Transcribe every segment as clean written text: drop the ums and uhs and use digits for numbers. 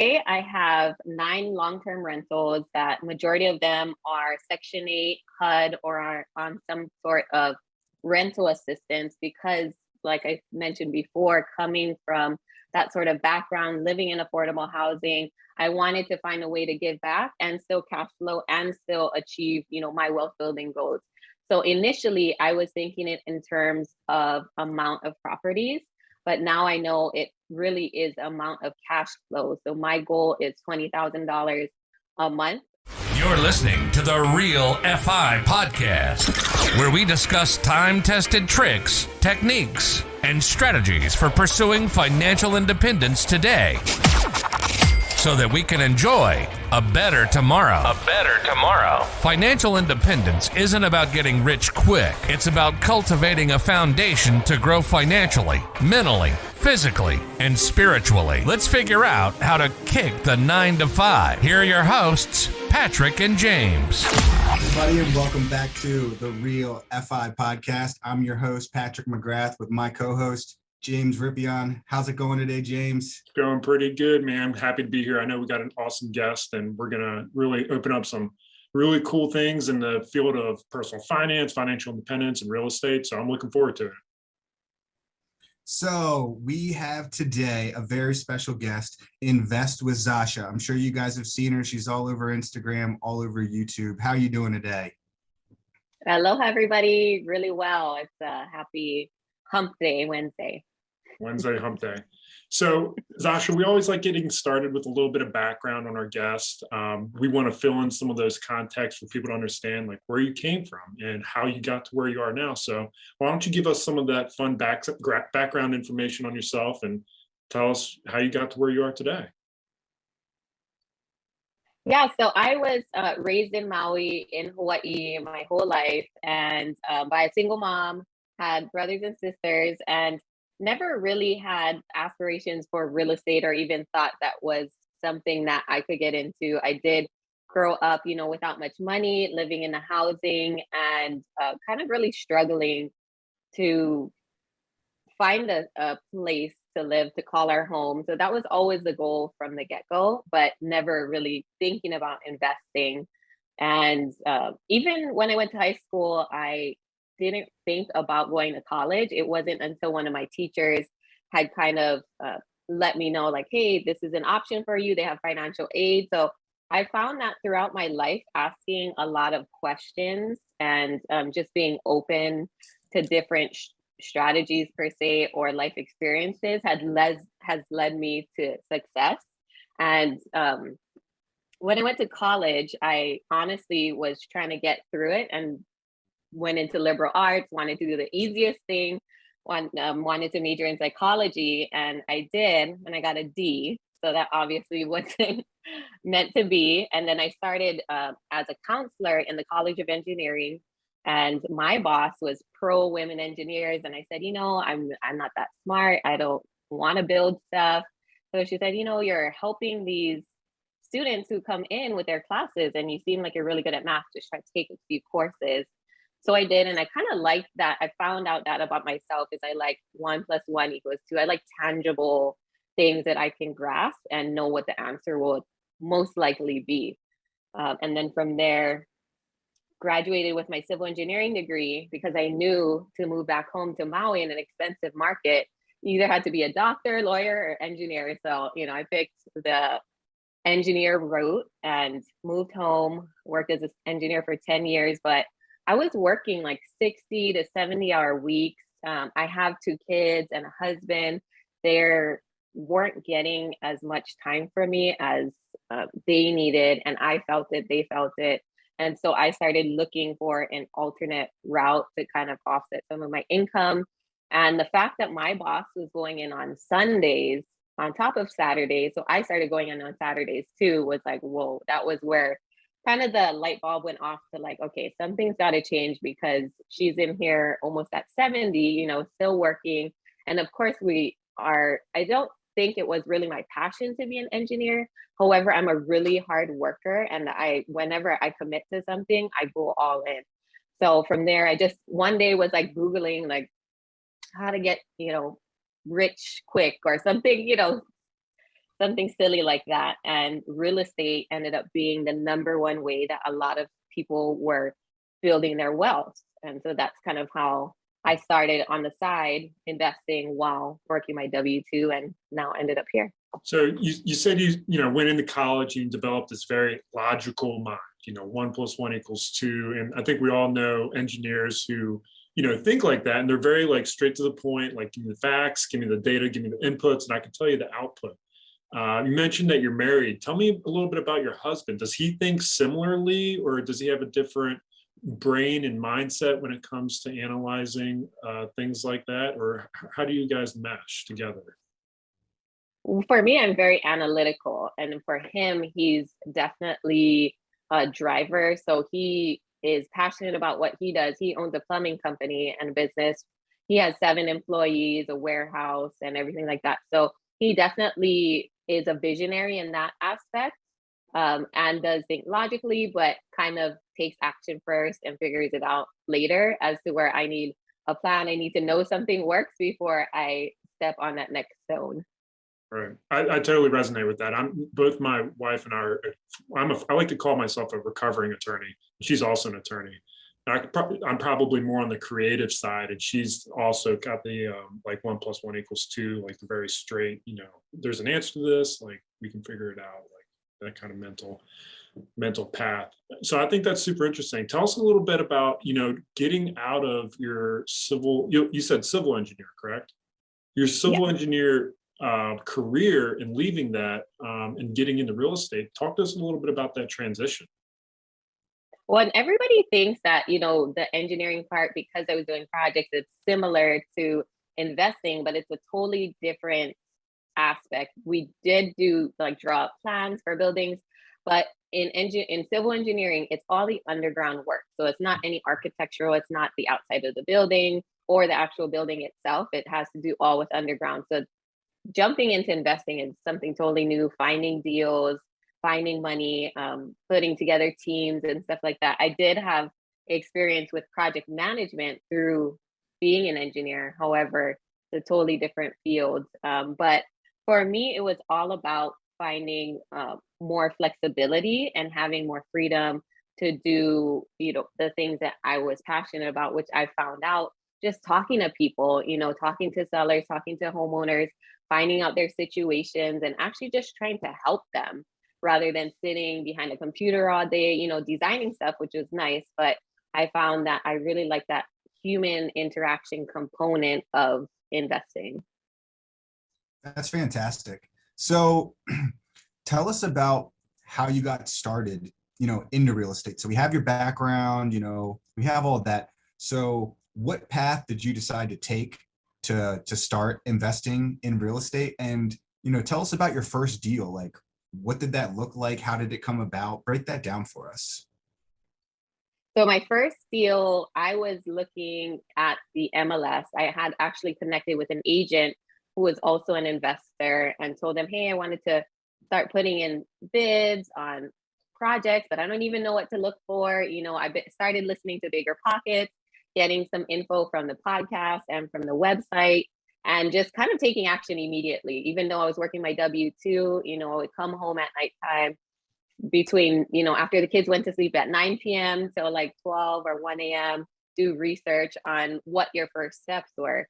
I have 9 long-term rentals that majority of them are Section 8 HUD or are on some sort of rental assistance because, like I mentioned before, coming from that sort of background, living in affordable housing, I wanted to find a way to give back and still cash flow and still achieve, my wealth building goals. So initially, I was thinking it in terms of amount of properties, but now I know it really is amount of cash flow. So my goal is $20,000 a month. You're listening to the Real FI Podcast, where we discuss time-tested tricks, techniques, and strategies for pursuing financial independence today, so that we can enjoy a better tomorrow. Financial independence isn't about getting rich quick. It's about cultivating a foundation to grow financially, mentally, physically, and spiritually. Let's figure out how to kick the 9 to 5. Here are your hosts, Patrick and James. Everybody, and welcome back to the Real FI Podcast. I'm your host, Patrick McGrath, with my co-host, James Ripion. How's it going today, James? Going pretty good, man. Happy to be here. I know we got an awesome guest, and we're going to really open up some really cool things in the field of personal finance, financial independence, and real estate. So I'm looking forward to it. So we have today a very special guest, Invest with Zasha. I'm sure you guys have seen her. She's all over Instagram, all over YouTube. How are you doing today? Aloha, everybody. Really well. It's a happy hump day, Wednesday hump day. So Zasha, we always like getting started with a little bit of background on our guest. We want to fill in some of those contexts for people to understand like where you came from and how you got to where you are now. So why don't you give us some of that fun background information on yourself and tell us how you got to where you are today. Yeah, so I was raised in Maui in Hawaii my whole life, and by a single mom, had brothers and sisters, and never really had aspirations for real estate or even thought that was something that I could get into. I did grow up, without much money, living in the housing and kind of really struggling to find a place to live, to call our home. So that was always the goal from the get-go, but never really thinking about investing. And even when I went to high school, I didn't think about going to college. It wasn't until one of my teachers had kind of let me know like, hey, this is an option for you. They have financial aid. So I found that throughout my life, asking a lot of questions and just being open to different strategies per se or life experiences has led me to success. And when I went to college, I honestly was trying to get through it and went into liberal arts, wanted to do the easiest thing, wanted to major in psychology, and I did, and I got a D. So that obviously wasn't meant to be. And then I started as a counselor in the College of Engineering, and my boss was pro women engineers. And I said, I'm not that smart. I don't want to build stuff. So she said, you're helping these students who come in with their classes, and you seem like you're really good at math. Just try to take a few courses. So I did, and I kind of liked that. I found out that about myself is I like 1 + 1 = 2. I like tangible things that I can grasp and know what the answer will most likely be. And then from there, graduated with my civil engineering degree because I knew to move back home to Maui in an expensive market, you either had to be a doctor, lawyer, or engineer. So, I picked the engineer route and moved home, worked as an engineer for 10 years, but I was working like 60 to 70-hour weeks. I have 2 kids and a husband. They weren't getting as much time from me as they needed, and I felt it, they felt it. And so I started looking for an alternate route to kind of offset some of my income. And the fact that my boss was going in on Sundays on top of Saturdays, so I started going in on Saturdays too, was like, whoa, that was where kind of the light bulb went off to like, okay, something's got to change because she's in here almost at 70, still working. And of course I don't think it was really my passion to be an engineer. However, I'm a really hard worker, and whenever I commit to something, I go all in. So from there, I just one day was like Googling like how to get, rich quick or something, something silly like that. And real estate ended up being the number one way that a lot of people were building their wealth. And so that's kind of how I started on the side investing while working my W-2 and now ended up here. So you said you went into college and developed this very logical mind, 1+1=2. And I think we all know engineers who, think like that, and they're very like straight to the point, like give me the facts, give me the data, give me the inputs, and I can tell you the output. You mentioned that you're married. Tell me a little bit about your husband. Does he think similarly, or does he have a different brain and mindset when it comes to analyzing things like that? Or how do you guys mesh together? For me, I'm very analytical. And for him, he's definitely a driver. So he is passionate about what he does. He owns a plumbing company and a business. He has 7 employees, a warehouse, and everything like that. So he definitely is a visionary in that aspect, and does think logically, but kind of takes action first and figures it out later, as to where I need a plan. I need to know something works before I step on that next stone. Right. I totally resonate with that. Both my wife and I like to call myself a recovering attorney. She's also an attorney. I'm probably more on the creative side, and she's also got the like 1+1=2, like the very straight, there's an answer to this, like we can figure it out, like that kind of mental path. So I think that's super interesting. Tell us a little bit about, getting out of your civil, you said civil engineer, correct? Your civil engineer career and leaving that and getting into real estate. Talk to us a little bit about that transition. Well, and everybody thinks that, the engineering part, because I was doing projects, it's similar to investing, but it's a totally different aspect. We did do like draw up plans for buildings, but in civil engineering, it's all the underground work. So it's not any architectural, it's not the outside of the building or the actual building itself. It has to do all with underground. So jumping into investing is something totally new, finding deals, finding money, putting together teams and stuff like that. I did have experience with project management through being an engineer. However, it's a totally different field. But for me, it was all about finding more flexibility and having more freedom to do, the things that I was passionate about, which I found out just talking to people, talking to sellers, talking to homeowners, finding out their situations, and actually just trying to help them rather than sitting behind a computer all day, designing stuff, which was nice. But I found that I really like that human interaction component of investing. That's fantastic. So tell us about how you got started, into real estate. So we have your background, we have all that. So what path did you decide to take to start investing in real estate? And, tell us about your first deal. Like, what did that look like? How did it come about? Break that down for us. So my first deal, I was looking at the MLS. I had actually connected with an agent who was also an investor and told them, hey, I wanted to start putting in bids on projects, but I don't even know what to look for. I started listening to Bigger Pockets, getting some info from the podcast and from the website, and just kind of taking action immediately. Even though I was working my W-2, I would come home at nighttime between, after the kids went to sleep at 9 p.m. till like 12 or 1 a.m., do research on what your first steps were.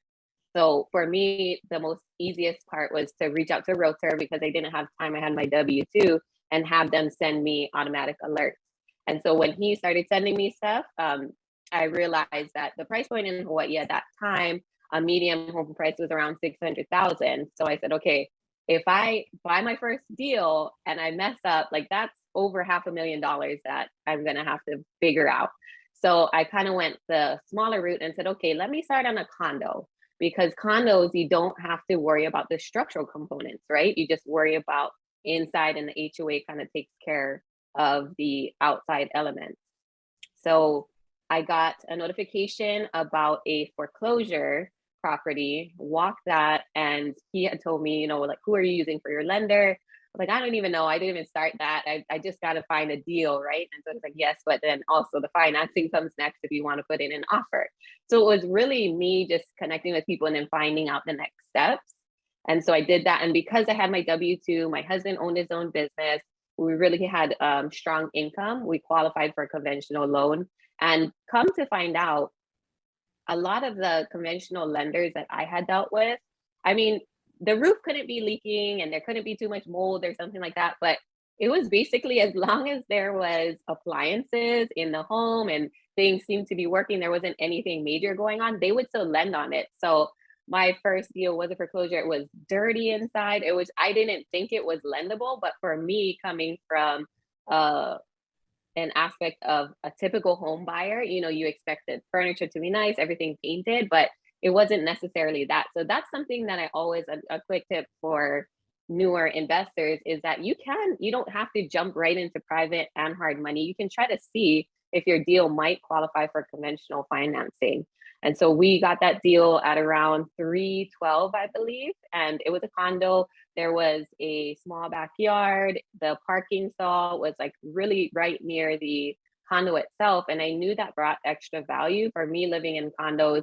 So for me, the most easiest part was to reach out to a realtor because I didn't have time. I had my W-2 and have them send me automatic alerts. And so when he started sending me stuff, I realized that the price point in Hawaii at that time, a medium home price was around 600,000. So I said, okay, if I buy my first deal and I mess up, like that's over $500,000 that I'm going to have to figure out. So I kind of went the smaller route and said, okay, let me start on a condo, because condos, you don't have to worry about the structural components, right? You just worry about inside, and the HOA kind of takes care of the outside elements. So I got a notification about a foreclosure property, walked that, and he had told me, like, who are you using for your lender? I'm like, I don't even know. I didn't even start that. I just got to find a deal, right? And so it's like, yes, but then also the financing comes next if you want to put in an offer. So it was really me just connecting with people and then finding out the next steps. And so I did that. And because I had my W-2, my husband owned his own business, we really had strong income. We qualified for a conventional loan. And come to find out, a lot of the conventional lenders that I had dealt with, I mean, the roof couldn't be leaking and there couldn't be too much mold or something like that. But it was basically as long as there was appliances in the home and things seemed to be working, there wasn't anything major going on, they would still lend on it. So my first deal was a foreclosure. It was dirty inside. It was, I didn't think it was lendable, but for me, coming from uh an aspect of a typical home buyer, you expect the furniture to be nice, everything painted, but it wasn't necessarily that. So that's something that I always, a quick tip for newer investors is that you don't have to jump right into private and hard money. You can try to see if your deal might qualify for conventional financing. And so we got that deal at around 312, I believe, and it was a condo. There was a small backyard. The parking stall was like really right near the condo itself. And I knew that brought extra value for me living in condos.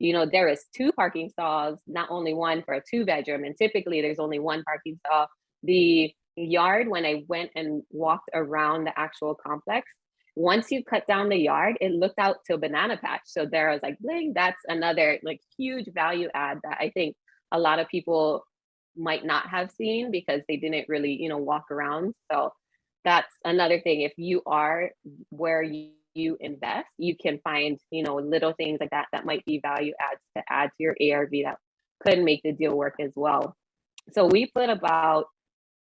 There is two parking stalls, not only one for a 2-bedroom. And typically there's only one parking stall. The yard, when I went and walked around the actual complex, once you cut down the yard, it looked out to a banana patch. So there I was like, dang, that's another like huge value add that I think a lot of people might not have seen because they didn't really, walk around. So that's another thing. If you are where you invest, you can find, little things like that that might be value adds to add to your ARV that could make the deal work as well. So we put about,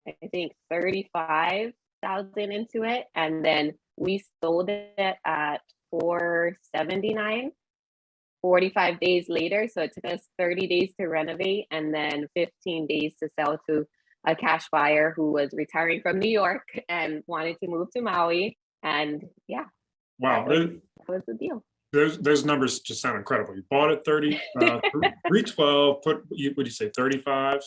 I think, 35,000 into it, and then we sold it at 479. 45 days later. So it took us 30 days to renovate and then 15 days to sell to a cash buyer who was retiring from New York and wanted to move to Maui. And yeah, Wow, that was the deal. those numbers just sound incredible. You bought it 312, put, what do you say, 35,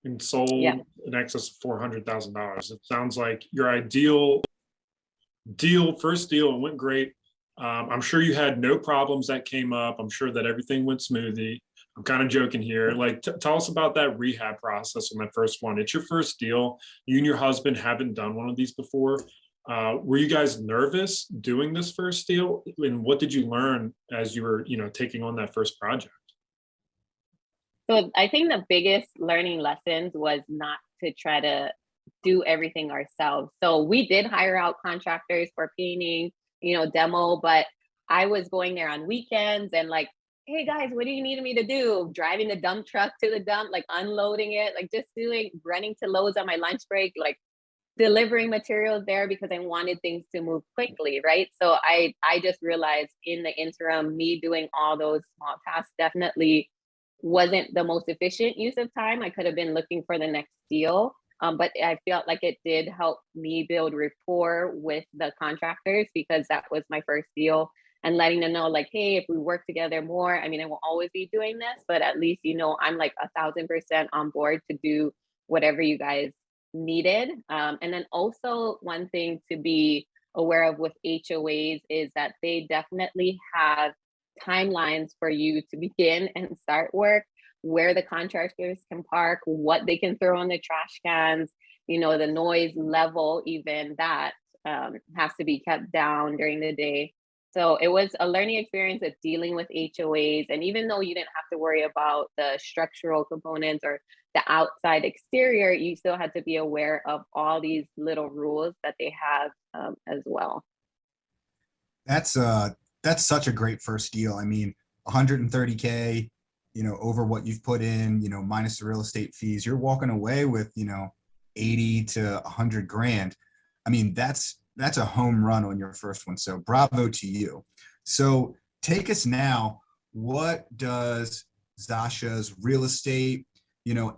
and sold in excess of $400,000. It sounds like your ideal first deal, and went great. I'm sure you had no problems that came up. I'm sure that everything went smoothly. I'm kind of joking here. Like, tell us about that rehab process on that first one. It's your first deal. You and your husband haven't done one of these before. Were you guys nervous doing this first deal? And what did you learn as you were, taking on that first project? So I think the biggest learning lessons was not to try to do everything ourselves. So we did hire out contractors for painting, demo, but I was going there on weekends and like, hey guys, what do you need me to do? Driving the dump truck to the dump, like unloading it, like just running to Lowe's on my lunch break, like delivering materials there because I wanted things to move quickly, right? So I just realized in the interim, me doing all those small tasks definitely wasn't the most efficient use of time. I could have been looking for the next deal. But I felt like it did help me build rapport with the contractors because that was my first deal, and letting them know like, hey, if we work together more, I mean, I will always be doing this, but at least, I'm like 1,000% on board to do whatever you guys needed. And then also one thing to be aware of with HOAs is that they definitely have timelines for you to begin and start work, where the contractors can park, what they can throw in the trash cans, the noise level, even that has to be kept down during the day. So it was a learning experience of dealing with HOAs. And even though you didn't have to worry about the structural components or the outside exterior, you still had to be aware of all these little rules that they have as well. That's such a great first deal. I mean, 130K, over what you've put in, minus the real estate fees, you're walking away with, 80 to 100 grand. I mean, that's a home run on your first one. So bravo to you. So take us now. What does Zasha's real estate,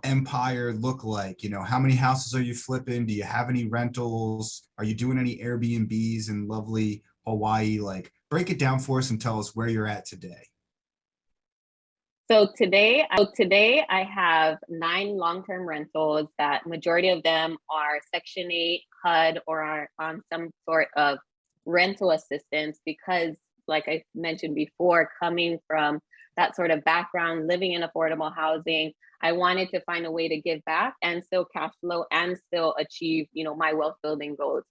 empire look like? How many houses are you flipping? Do you have any rentals? Are you doing any Airbnbs in lovely Hawaii? Like, break it down for us and tell us where you're at today. So today I have 9 long-term rentals that majority of them are Section 8 HUD or are on some sort of rental assistance because, like I mentioned before, coming from that sort of background, living in affordable housing. I wanted to find a way to give back and still cash flow and still achieve, my wealth building goals.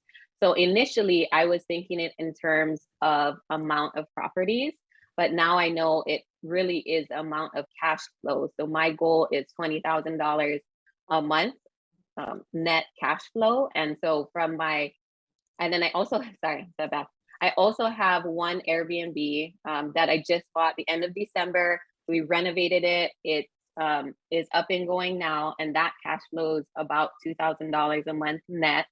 So initially I was thinking it in terms of amount of properties, but now I know it really is amount of cash flow. So my goal is $20,000 a month net cash flow. And so and then I also, sorry, step back. I also have one Airbnb that I just bought the end of December. We renovated it. It is up and going now, and that cash flows about $2,000 a month net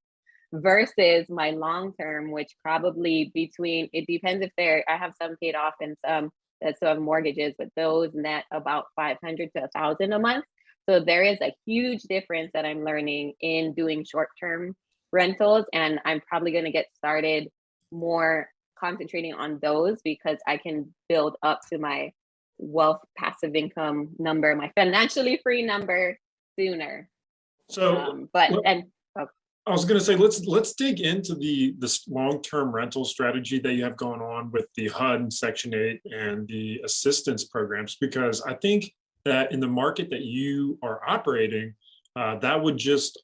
versus my long term, which probably it depends if I have some paid off and some that still have mortgages, but those net about 500 to 1,000 a month. So there is a huge difference that I'm learning in doing short term rentals, and I'm probably going to get started more concentrating on those because I can build up to my wealth passive income number, my financially free number sooner. So, I was going to say, let's dig into this long-term rental strategy that you have going on with the HUD and Section 8 and the assistance programs, because I think that in the market that you are operating, that would just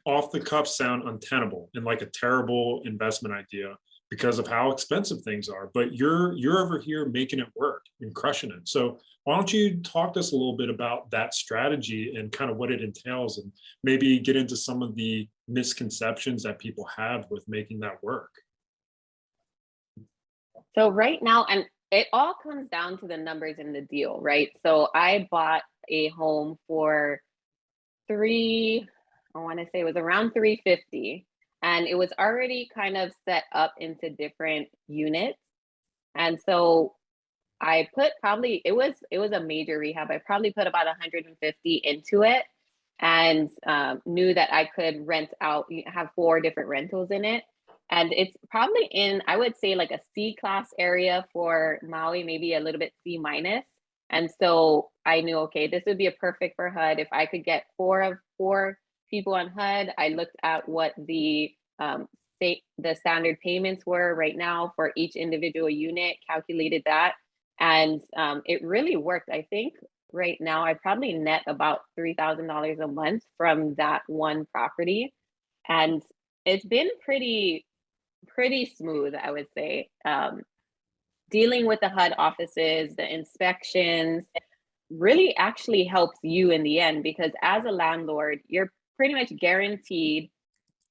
off the cuff sound untenable and like a terrible investment idea because of how expensive things are. But you're over here making it work and crushing it. So why don't you talk to us a little bit about that strategy and kind of what it entails, and maybe get into some of the misconceptions that people have with making that work? So right now, and it all comes down to the numbers in the deal, right? So I bought a home for I want to say it was around 350, and it was already kind of set up into different units. And so I put it was a major rehab. I probably put about 150 into it, and knew that I could have 4 different rentals in it. And it's probably in, I would say, like a C class area for Maui, maybe a little bit C minus. And so I knew, okay, this would be a perfect for HUD. If I could get 4 people on HUD, I looked at what the standard payments were right now for each individual unit, calculated that. And it really worked. I think right now I probably net about $3,000 a month from that one property. And it's been pretty smooth, I would say. Dealing with the HUD offices, the inspections really actually helps you in the end, because as a landlord, you're pretty much guaranteed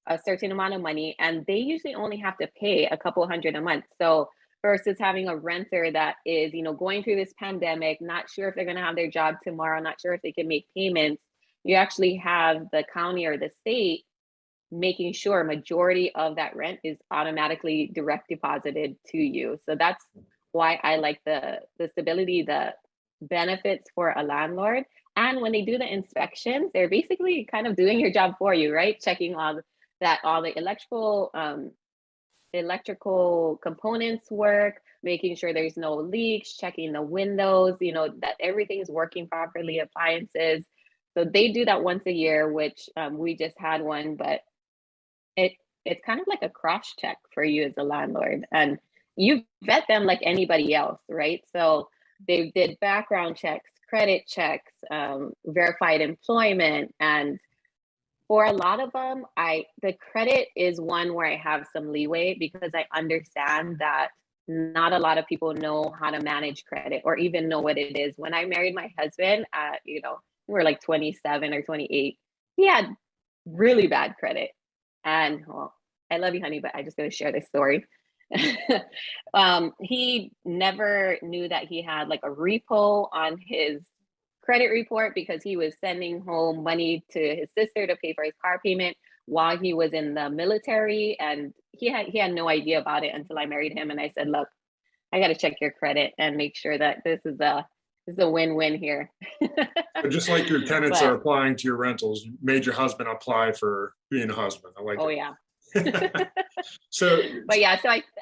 a certain amount of money, and they usually only have to pay a couple hundred a month. So versus having a renter that is, going through this pandemic, not sure if they're going to have their job tomorrow, not sure if they can make payments, you actually have the county or the state making sure majority of that rent is automatically direct deposited to you. So that's why I like the stability, the benefits for a landlord. And when they do the inspections, they're basically kind of doing your job for you, right? Checking all the electrical components work, making sure there's no leaks, checking the windows, that everything's working properly, appliances. So they do that once a year, which we just had one, but it's kind of like a cross check for you as a landlord, and you vet them like anybody else, right? So they did background checks, credit checks, verified employment, and for a lot of them, the credit is one where I have some leeway, because I understand that not a lot of people know how to manage credit or even know what it is. When I married my husband, we were like 27 or 28, he had really bad credit. And I love you, honey, but I just gotta share this story. He never knew that he had like a repo on his credit report, because he was sending home money to his sister to pay for his car payment while he was in the military, and he had no idea about it until I married him. And I said, look, I got to check your credit and make sure that this is a win-win here. So just like your tenants are applying to your rentals, you made your husband apply for being a husband. I like yeah. So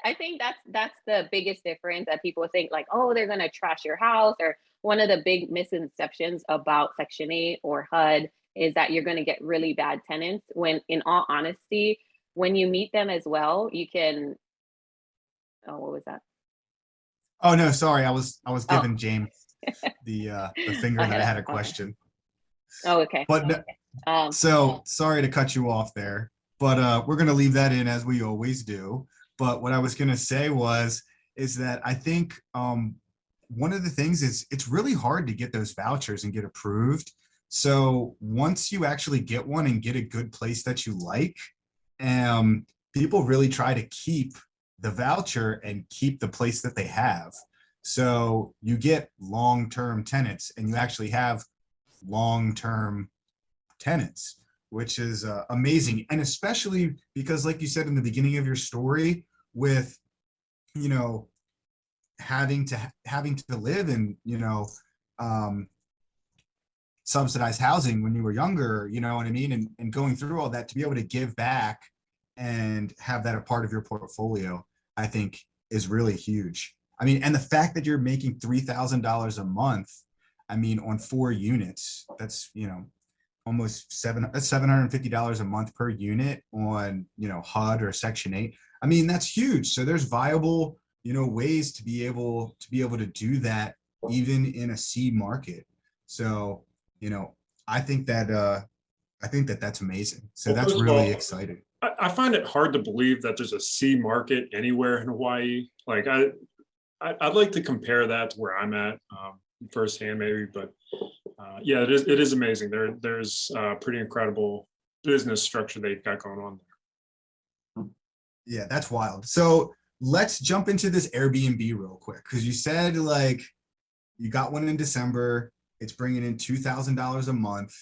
I think that's the biggest difference, that people think like, oh, they're gonna trash your house. Or one of the big misconceptions about Section 8 or HUD is that you're going to get really bad tenants, when in all honesty, when you meet them as well, you can what was that? Oh no, sorry, I was giving James the finger that I had a question. Oh, okay. But so sorry to cut you off there, but we're going to leave that in as we always do. But what I was going to say is that I think one of the things is it's really hard to get those vouchers and get approved. So once you actually get one and get a good place that you like, people really try to keep the voucher and keep the place that they have. So you get long-term tenants and you actually have long-term tenants, which is amazing. And especially because, like you said in the beginning of your story, with, you know, having to live in, you know, subsidized housing when you were younger, you know what I mean? And going through all that, to be able to give back and have that a part of your portfolio, I think is really huge. I mean, and the fact that you're making $3,000 a month, I mean, on 4 units, that's, you know, almost $750 a month per unit on, you know, HUD or Section 8. I mean, that's huge. So there's viable, you know, ways to be able to do that even in a C market. So, you know, I think that that's amazing. So Well, that's first of really all, exciting. I find it hard to believe that there's a C market anywhere in Hawaii. Like I'd like to compare that to where I'm at firsthand, maybe, but yeah, it is amazing. There's pretty incredible business structure they've got going on there. Yeah, that's wild. So let's jump into this Airbnb real quick, because you said like you got one in December. It's bringing in $2,000 a month.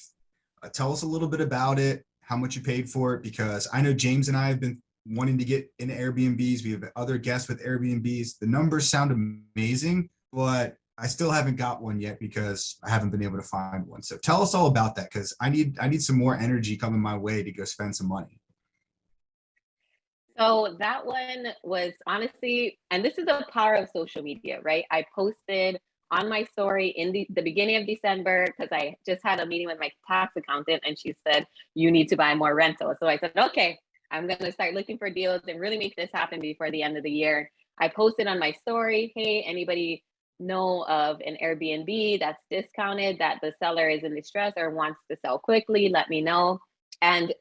Tell us a little bit about it, how much you paid for it, because I know James and I have been wanting to get into Airbnbs. We have other guests with Airbnbs. The numbers sound amazing, but I still haven't got one yet because I haven't been able to find one. So tell us all about that, because I need some more energy coming my way to go spend some money. So that one was honestly, and this is the power of social media, right? I posted on my story in the beginning of December, because I just had a meeting with my tax accountant and she said, you need to buy more rentals. So I said, okay, I'm going to start looking for deals and really make this happen before the end of the year. I posted on my story, hey, anybody know of an Airbnb that's discounted, that the seller is in distress or wants to sell quickly, let me know. And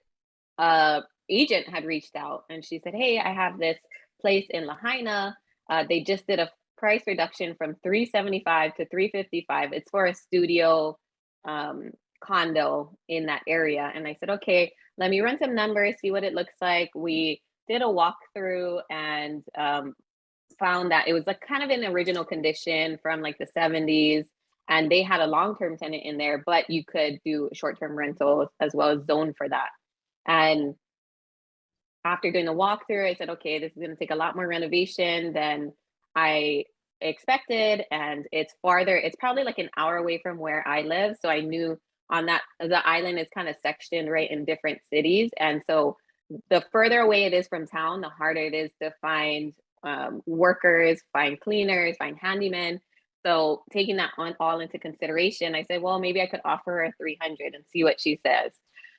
agent had reached out and she said, hey, I have this place in Lahaina. They just did a price reduction from $375 to $355. It's for a studio condo in that area. And I said, okay, let me run some numbers, see what it looks like. We did a walkthrough and found that it was like kind of in original condition from like the 70s. And they had a long-term tenant in there, but you could do short-term rentals as well as zone for that. And after doing the walkthrough, I said, okay, this is going to take a lot more renovation than I expected. And it's farther, it's probably like an hour away from where I live. So I knew on that, the island is kind of sectioned right in different cities. And so the further away it is from town, the harder it is to find workers, find cleaners, find handymen. So taking that all into consideration, I said, well, maybe I could offer her 300 and see what she says.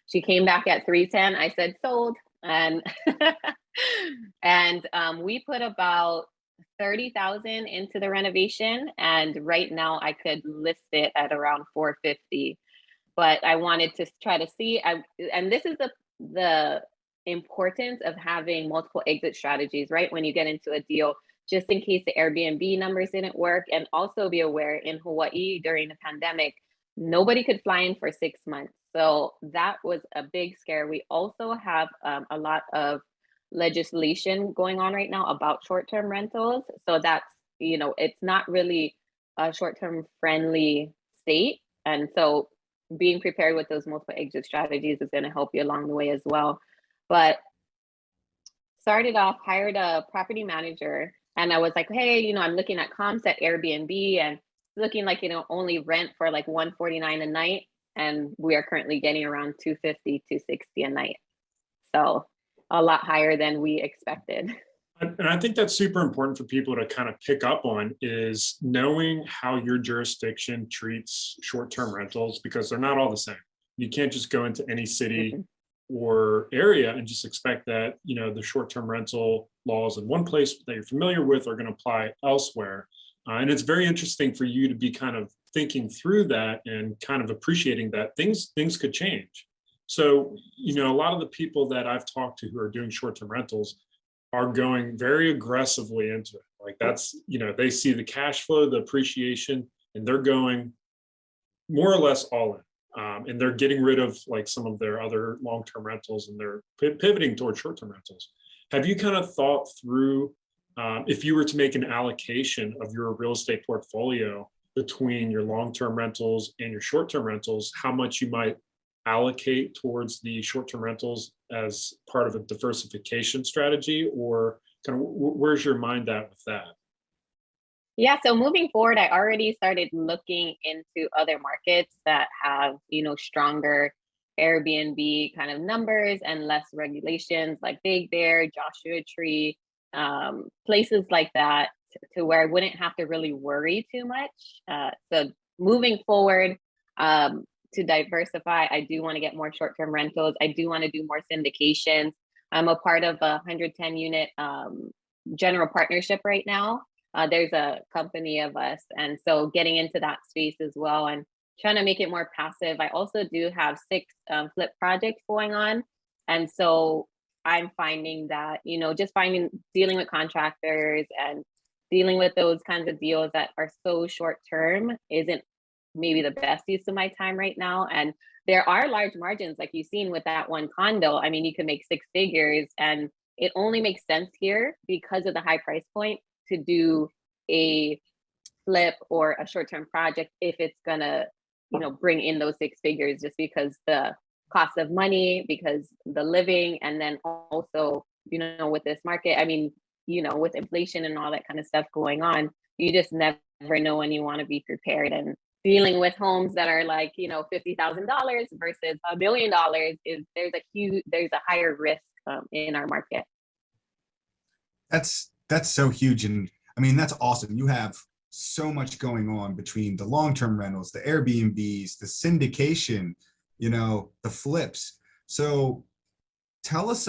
She came back at 310. I said, sold. And and we put about 30,000 into the renovation, and right now I could list it at around 450. But I wanted to try to see, and this is the importance of having multiple exit strategies, right? When you get into a deal, just in case the Airbnb numbers didn't work, and also be aware in Hawaii during the pandemic, nobody could fly in for 6 months. So that was a big scare. We also have a lot of legislation going on right now about short-term rentals. So that's, you know, it's not really a short-term friendly state. And so being prepared with those multiple exit strategies is going to help you along the way as well. But started off, hired a property manager, and I was like, hey, you know, I'm looking at comps at Airbnb and looking like, you know, only rent for like $149 a night. And we are currently getting around $250, $260 a night. So a lot higher than we expected. And I think that's super important for people to kind of pick up on, is knowing how your jurisdiction treats short-term rentals, because they're not all the same. You can't just go into any city or area and just expect that, you know, the short-term rental laws in one place that you're familiar with are going to apply elsewhere. And it's very interesting for you to be kind of thinking through that and kind of appreciating that things could change. So, you know, a lot of the people that I've talked to who are doing short-term rentals are going very aggressively into it. Like that's, you know, they see the cash flow, the appreciation, and they're going more or less all in. And they're getting rid of like some of their other long-term rentals and they're pivoting towards short-term rentals. Have you kind of thought through if you were to make an allocation of your real estate portfolio between your long-term rentals and your short-term rentals, how much you might allocate towards the short-term rentals as part of a diversification strategy, or kind of where's your mind at with that? Yeah, so moving forward, I already started looking into other markets that have, you know, stronger Airbnb kind of numbers and less regulations, like Big Bear, Joshua Tree, places like that, to where I wouldn't have to really worry too much. So moving forward, to diversify, I do want to get more short-term rentals. I do want to do more syndications. I'm a part of a 110 unit general partnership right now. There's a company of us. And so getting into that space as well and trying to make it more passive. I also do have 6 flip projects going on. And so I'm finding that, you know, just dealing with contractors and dealing with those kinds of deals that are so short term isn't maybe the best use of my time right now. And there are large margins, like you've seen with that one condo. I mean, you can make 6 figures, and it only makes sense here because of the high price point to do a flip or a short-term project if it's gonna, you know, bring in those 6 figures, just because the cost of money, because the living, and then also, you know, with this market, I mean, you know, with inflation and all that kind of stuff going on, you just never know when you want to be prepared. And dealing with homes that are like, you know, $50,000 versus $1 million is there's a higher risk in our market. That's so huge. And I mean, that's awesome. You have so much going on between the long-term rentals, the Airbnbs, the syndication, you know, the flips. So tell us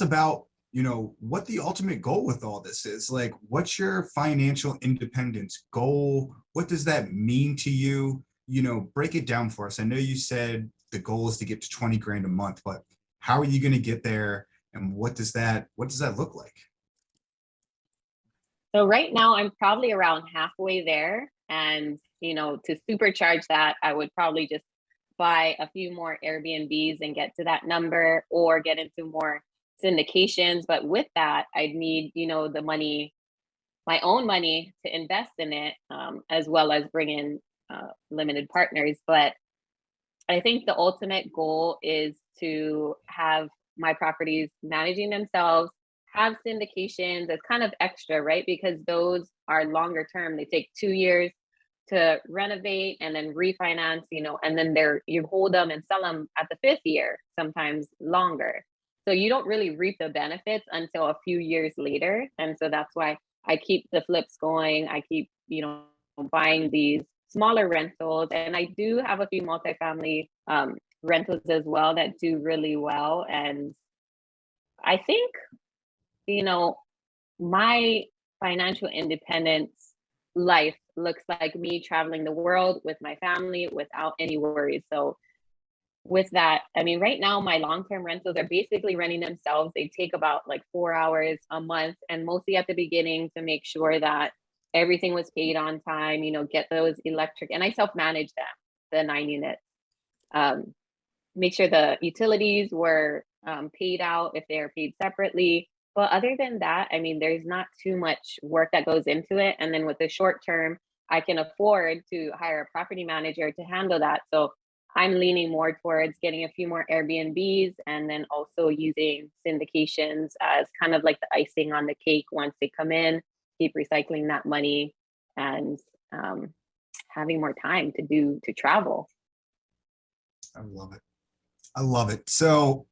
about, you know, what the ultimate goal with all this is. Like, what's your financial independence goal? What does that mean to you? You know, break it down for us. I know you said the goal is to get to 20 grand a month, but how are you going to get there? And what does that look like? So right now I'm probably around halfway there. And, you know, to supercharge that, I would probably just buy a few more Airbnbs and get to that number, or get into more syndications. But with that, I'd need, you know, the money, my own money to invest in it, as well as bring in limited partners. But I think the ultimate goal is to have my properties managing themselves, have syndications as kind of extra, right? Because those are longer term. They take 2 years to renovate and then refinance, you know, and then you hold them and sell them at the 5th year, sometimes longer. So you don't really reap the benefits until a few years later. And so that's why I keep the flips going. I keep, you know, buying these smaller rentals. And I do have a few multifamily rentals as well that do really well. And I think, you know, my financial independence life looks like me traveling the world with my family without any worries. So with that, I mean, right now my long-term rentals are basically running themselves. They take about like 4 hours a month, and mostly at the beginning to make sure that everything was paid on time, you know, get those electric, and I self-manage them, the 9 units. Make sure the utilities were paid out if they are paid separately. But other than that, I mean, there's not too much work that goes into it. And then with the short term, I can afford to hire a property manager to handle that. So I'm leaning more towards getting a few more Airbnbs, and then also using syndications as kind of like the icing on the cake once they come in, keep recycling that money, and having more time to travel. I love it. I love it. So,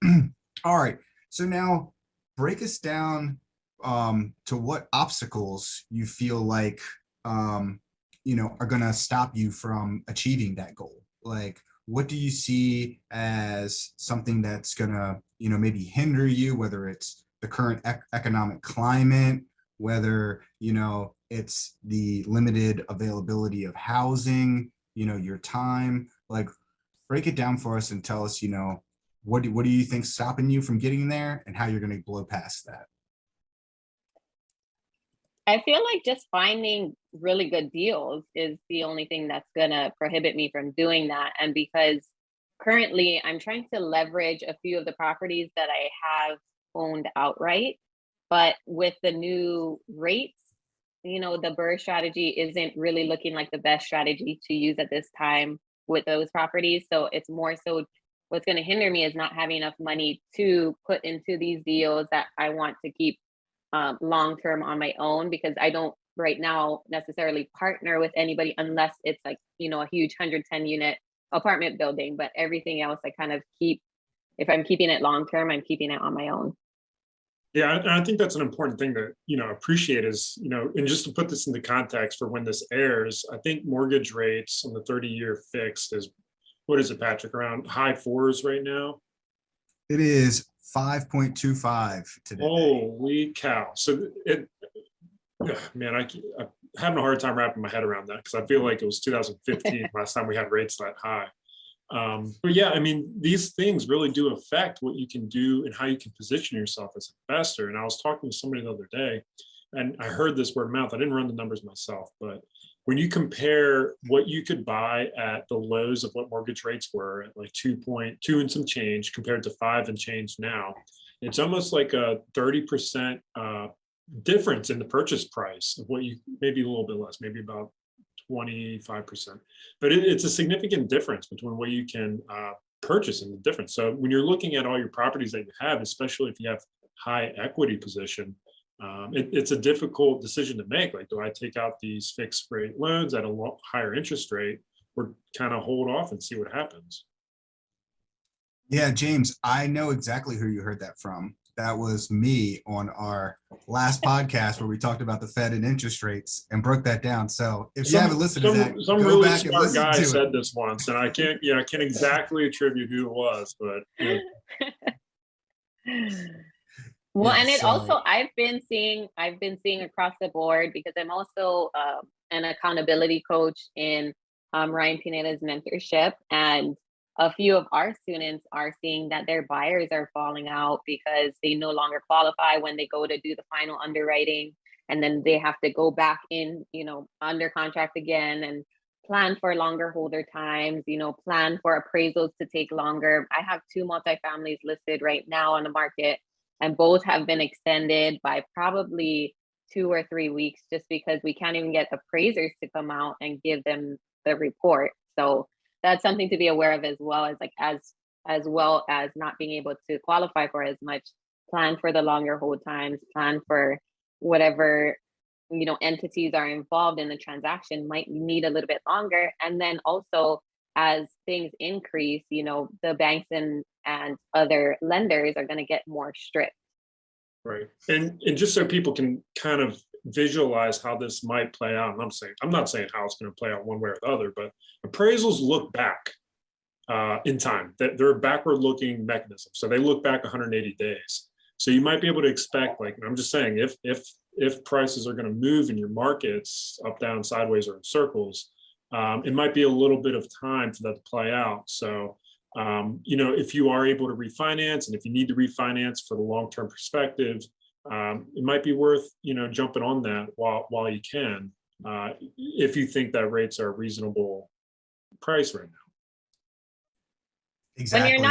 all right. So now break us down to what obstacles you feel like, you know, are going to stop you from achieving that goal. Like, what do you see as something that's going to, you know, maybe hinder you, whether it's the current economic climate, whether, you know, it's the limited availability of housing, you know, your time, like break it down for us and tell us, you know, what do you think stopping you from getting there and how you're going to blow past that? I feel like just finding really good deals is the only thing that's gonna prohibit me from doing that. And because currently I'm trying to leverage a few of the properties that I have owned outright, but with the new rates, you know, the BRRRR strategy isn't really looking like the best strategy to use at this time with those properties. So it's more so what's going to hinder me is not having enough money to put into these deals that I want to keep long term on my own, because I don't right now necessarily partner with anybody unless it's like, you know, a huge 110 unit apartment building. But everything else I kind of keep, if I'm keeping it long term, I'm keeping it on my own. Yeah, and I think that's an important thing to, you know, appreciate is, you know, and just to put this into context for when this airs, I think mortgage rates on the 30-year fixed is, what is it, Patrick, around high fours right now? It is 5.25 today. Holy cow. So it, man, I'm having a hard time wrapping my head around that because I feel like it was 2015 last time we had rates that high. But yeah, I mean, these things really do affect what you can do and how you can position yourself as an investor. And I was talking to somebody the other day, and I heard this word of mouth. I didn't run the numbers myself, but when you compare what you could buy at the lows of what mortgage rates were at like 2.2 and some change compared to 5 and change now, it's almost like a 30% difference in the purchase price of what you, maybe a little bit less, maybe about 25%, but it's a significant difference between what you can purchase and the difference. So when you're looking at all your properties that you have, especially if you have high equity position, it's a difficult decision to make. Like, do I take out these fixed rate loans at a higher interest rate, or kind of hold off and see what happens? Yeah, James, I know exactly who you heard that from. That was me on our last podcast where we talked about the Fed and interest rates and broke that down. So if you haven't listened to that, some go really back and smart listen guy to said it. this once, and I can't exactly attribute who it was, but you know. Well, Yeah, and it so also I've been seeing across the board, because I'm also an accountability coach in Ryan Pineda's mentorship, and a few of our students are seeing that their buyers are falling out because they no longer qualify when they go to do the final underwriting, and then they have to go back in, you know, under contract again and plan for longer holder times, you know, plan for appraisals to take longer. I have two multifamilies listed right now on the market, and both have been extended by probably 2 or 3 weeks, just because we can't even get appraisers to come out and give them the report. So that's something to be aware of, as well as like as well as not being able to qualify for as much. Plan for the longer hold times, plan for whatever, you know, entities are involved in the transaction might need a little bit longer. And then also, as things increase, you know, the banks and other lenders are going to get more strict. Right. And just so people can kind of visualize how this might play out, and I'm not saying how it's going to play out one way or the other, but appraisals look back in time. That they're a backward looking mechanism. So they look back 180 days. So you might be able to expect, like, I'm just saying, if prices are going to move in your markets up, down, sideways, or in circles, it might be a little bit of time for that to play out. So you know, if you are able to refinance, and if you need to refinance for the long-term perspective, it might be worth, you know, jumping on that while you can, if you think that rates are a reasonable price right now. exactly. When you're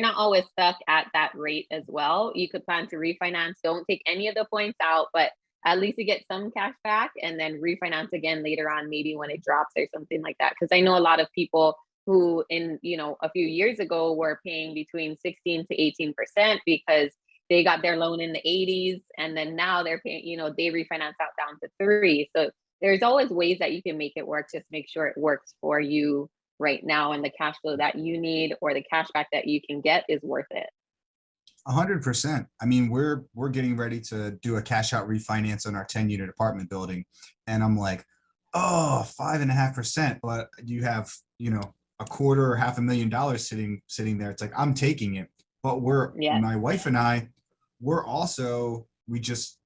not always stuck at that rate as well. You could plan to refinance, don't take any of the points out, but at least you get some cash back, and then refinance again later on, maybe when it drops or something like that. Because I know a lot of people who, in, you know, a few years ago were paying between 16 to 18% because they got their loan in the 80s, and then now they're paying, you know, they refinance out down to 3. So there's always ways that you can make it work. Just make sure it works for you right now, and the cash flow that you need or the cash back that you can get is worth it. 100%. I mean, we're getting ready to do a cash out refinance on our 10-unit apartment building, and I'm like, oh, 5.5%, but you have, you know, a quarter or $500,000 sitting there. It's like, I'm taking it. But Yeah. my wife and I, we just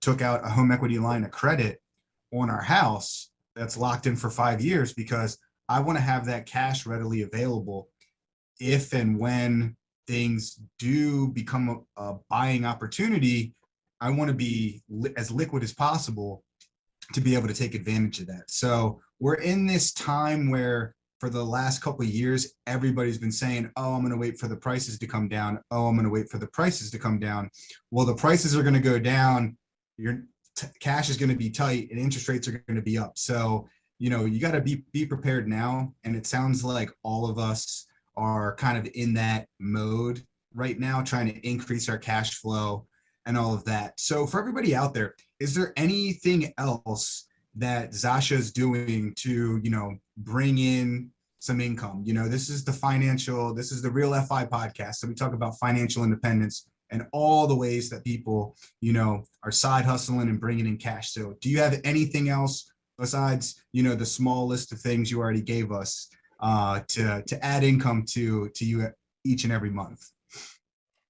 took out a home equity line of credit on our house that's locked in for 5 years because I want to have that cash readily available if and when things do become a buying opportunity. I want to be as liquid as possible to be able to take advantage of that. So we're in this time where for the last couple of years, everybody's been saying, oh, I'm going to wait for the prices to come down. Oh, I'm going to wait for the prices to come down. Well, the prices are going to go down. Your cash is going to be tight and interest rates are going to be up. So, you got to be prepared now. And it sounds like all of us are kind of in that mode right now, trying to increase our cash flow and all of that. So for everybody out there, is there anything else that Zasha is doing to, bring in some income? This is the Real FI podcast. So we talk about financial independence and all the ways that people, are side hustling and bringing in cash. So do you have anything else besides, the small list of things you already gave us to add income to you each and every month?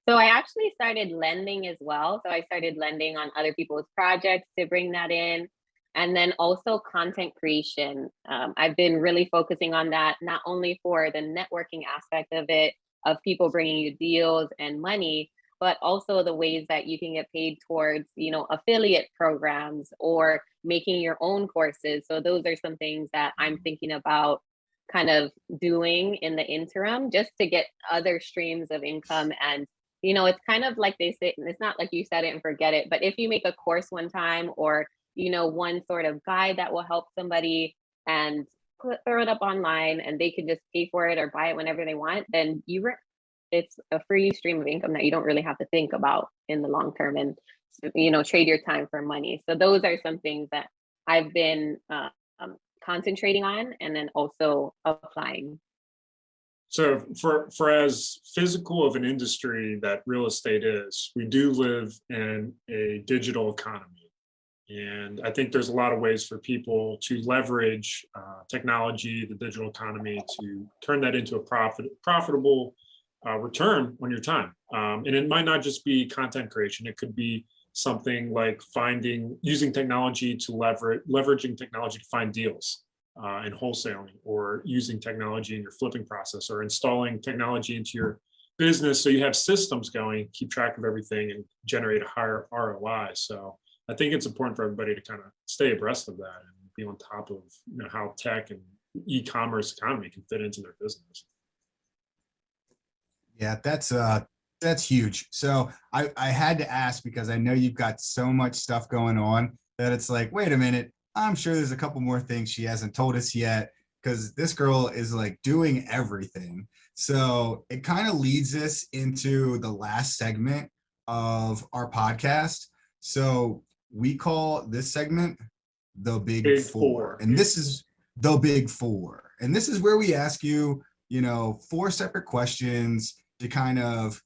So I actually started lending as well. So I started lending on other people's projects to bring that in. And then also content creation. I've been really focusing on that, not only for the networking aspect of it, of people bringing you deals and money, but also the ways that you can get paid towards, affiliate programs or making your own courses. So those are some things that I'm thinking about kind of doing in the interim, just to get other streams of income. And it's kind of like they say, it's not like you set it and forget it, but if you make a course one time or, one sort of guide that will help somebody and throw it up online and they can just pay for it or buy it whenever they want, then it's a free stream of income that you don't really have to think about in the long term and, trade your time for money. So those are some things that I've been concentrating on and then also applying. So for as physical of an industry that real estate is, we do live in a digital economy. And I think there's a lot of ways for people to leverage technology, the digital economy, to turn that into a profitable return on your time. And it might not just be content creation. It could be something like using technology to leveraging technology to find deals in wholesaling, or using technology in your flipping process, or installing technology into your business so you have systems going, keep track of everything, and generate a higher ROI. So I think it's important for everybody to kind of stay abreast of that and be on top of how tech and e-commerce economy can fit into their business. Yeah, that's huge. So I had to ask because I know you've got so much stuff going on that it's like, wait a minute, I'm sure there's a couple more things she hasn't told us yet, because this girl is like doing everything. So it kind of leads us into the last segment of our podcast. So we call this segment the Big Four. And this is the Big Four. And this is where we ask you, 4 separate questions to kind of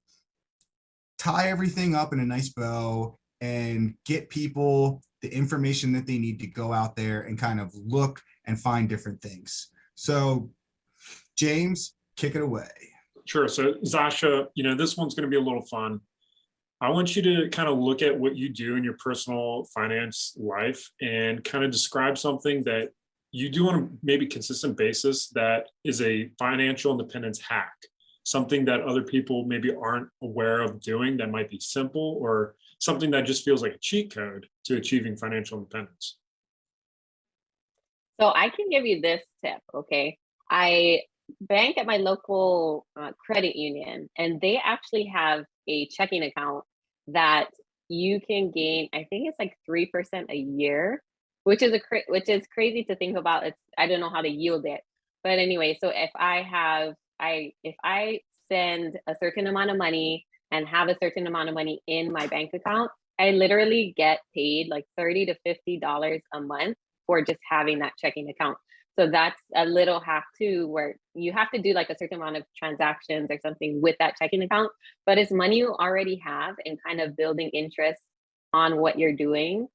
tie everything up in a nice bow and get people the information that they need to go out there and kind of look and find different things. So James, kick it away. Sure. So Zasha, this one's going to be a little fun. I want you to kind of look at what you do in your personal finance life and kind of describe something that you do on a maybe consistent basis that is a financial independence hack, something that other people maybe aren't aware of doing that might be simple, or something that just feels like a cheat code to achieving financial independence. So I can give you this tip, okay? I bank at my local credit union, and they actually have a checking account that you can gain, I think it's like 3% a year, which is crazy to think about. I don't know how to yield it, but anyway, so if I send a certain amount of money and have a certain amount of money in my bank account, I literally get paid like $30 to $50 a month for just having that checking account. So that's a little hack too, where you have to do like a certain amount of transactions or something with that checking account, but it's money you already have and kind of building interest on what you're doing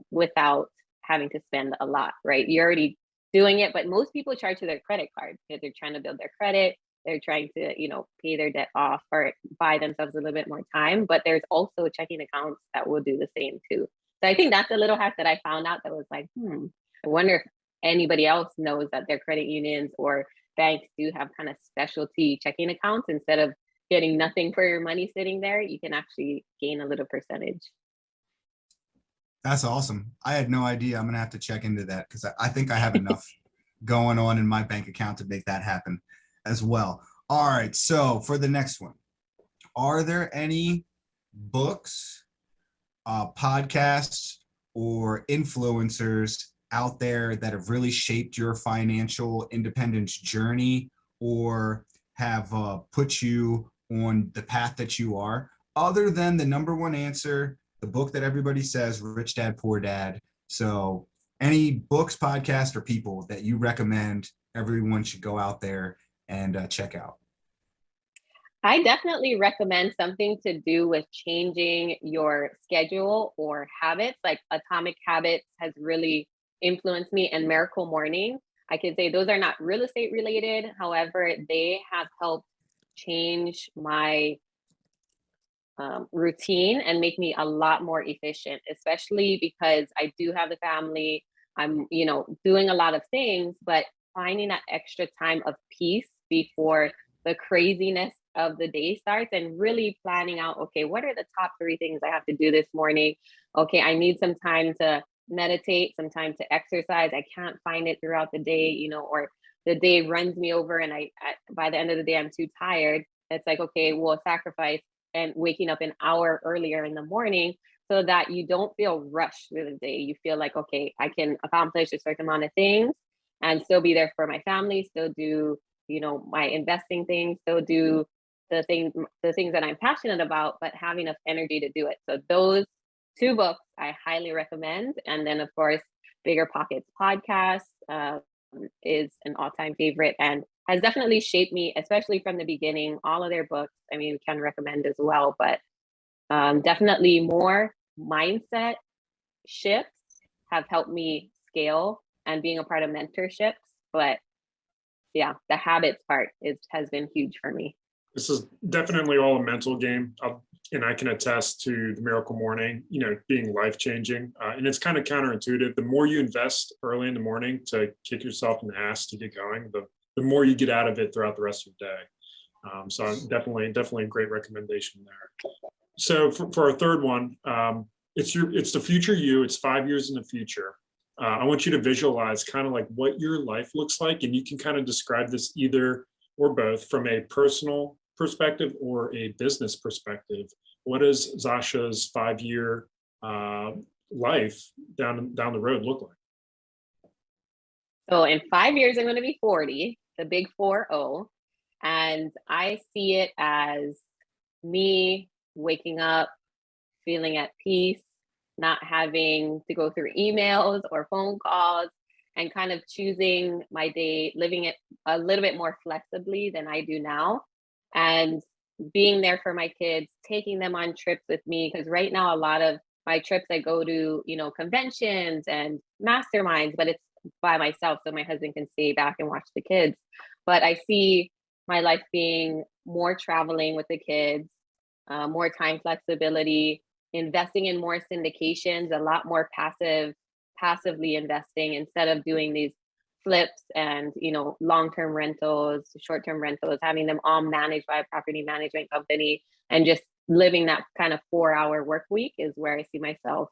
without having to spend a lot, right? You're already doing it, but most people charge to their credit card because they're trying to build their credit. They're trying to, pay their debt off or buy themselves a little bit more time. But there's also checking accounts that will do the same too. So I think that's a little hack that I found out that was like, I wonder if anybody else knows that their credit unions or banks do have kind of specialty checking accounts. Instead of getting nothing for your money sitting there, you can actually gain a little percentage. That's awesome. I had no idea. I'm going to have to check into that because I think I have enough going on in my bank account to make that happen as well. All right. So for the next one, are there any books, podcasts, or influencers out there that have really shaped your financial independence journey or have put you on the path that you are, other than the number one answer, the book that everybody says, Rich Dad, Poor Dad? So any books, podcasts, or people that you recommend everyone should go out there and check out? I definitely recommend something to do with changing your schedule or habits. Like Atomic Habits has really influenced me, and Miracle Morning. I can say those are not real estate related. However, they have helped change my routine and make me a lot more efficient, especially because I do have the family. I'm, doing a lot of things, but finding that extra time of peace before the craziness of the day starts and really planning out, okay, what are the top 3 things I have to do this morning? Okay, I need some time to meditate, some time to exercise. I can't find it throughout the day, or the day runs me over and by the end of the day, I'm too tired. It's like, okay, we'll sacrifice and waking up an hour earlier in the morning so that you don't feel rushed through the day. You feel like, okay, I can accomplish a certain amount of things and still be there for my family, still do, my investing things, still do the things that I'm passionate about, but have enough energy to do it. So those 2 books I highly recommend. And then of course, Bigger Pockets podcast is an all-time favorite and has definitely shaped me, especially from the beginning. All of their books, can recommend as well, but definitely more mindset shifts have helped me scale and being a part of mentorships. But yeah, the habits part has been huge for me. This is definitely all a mental game. And I can attest to the Miracle Morning, being life-changing. And it's kind of counterintuitive. The more you invest early in the morning to kick yourself in the ass to get going, the more you get out of it throughout the rest of the day. So definitely a great recommendation there. So for our third one, it's the future you. It's 5 years in the future. I want you to visualize kind of like what your life looks like, and you can kind of describe this either or both from a personal perspective or a business perspective. What does Zasha's 5-year life down the road look like? So in 5 years, I'm going to be 40, the big 4-0. And I see it as me waking up, feeling at peace, not having to go through emails or phone calls, and kind of choosing my day, living it a little bit more flexibly than I do now. And being there for my kids, taking them on trips with me. Because right now, a lot of my trips, I go to, conventions and masterminds, but it's by myself. So my husband can stay back and watch the kids. But I see my life being more traveling with the kids, more time flexibility, investing in more syndications, a lot more passively investing instead of doing these flips and long-term rentals, short-term rentals, having them all managed by a property management company, and just living that kind of 4-hour work week is where I see myself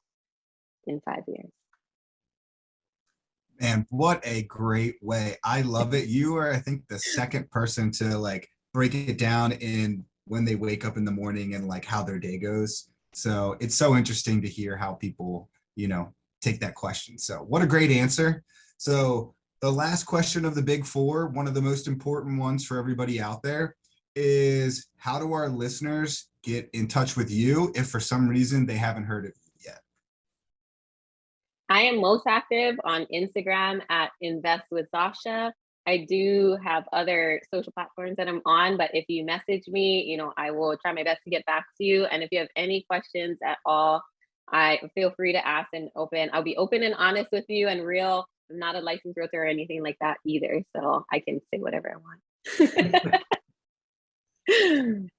in 5 years. Man, what a great way. I love it. You are, I think, the second person to break it down in when they wake up in the morning and how their day goes. So it's so interesting to hear how people, take that question. So what a great answer. So the last question of the big 4, one of the most important ones for everybody out there, is how do our listeners get in touch with you if for some reason they haven't heard it yet? I am most active on Instagram at Invest with Zasha. I do have other social platforms that I'm on, but if you message me, I will try my best to get back to you. And if you have any questions at all, I feel free to ask and open. I'll be open and honest with you and real. I'm not a licensed realtor or anything like that either, so I can say whatever I want.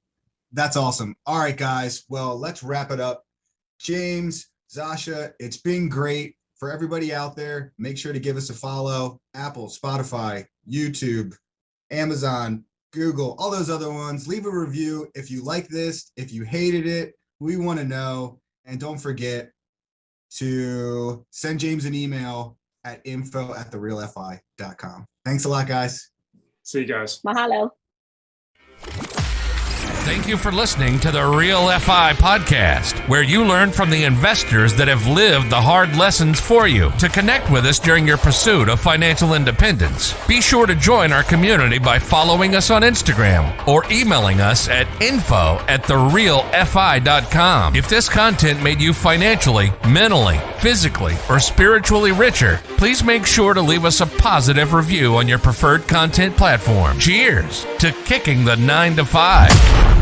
That's awesome. All right, guys. Well, let's wrap it up. James, Zasha, it's been great. For everybody out there, make sure to give us a follow. Apple, Spotify, YouTube, Amazon, Google, all those other ones. Leave a review if you like this, if you hated it. We want to know. And don't forget to send James an email at info@therealfi.com. Thanks a lot, guys. See you guys. Mahalo. Thank you for listening to the Real FI podcast, where you learn from the investors that have lived the hard lessons for you. To connect with us during your pursuit of financial independence, be sure to join our community by following us on Instagram or emailing us at info@therealfi.com. If this content made you financially, mentally, physically, or spiritually richer, please make sure to leave us a positive review on your preferred content platform. Cheers to kicking the 9 to 5.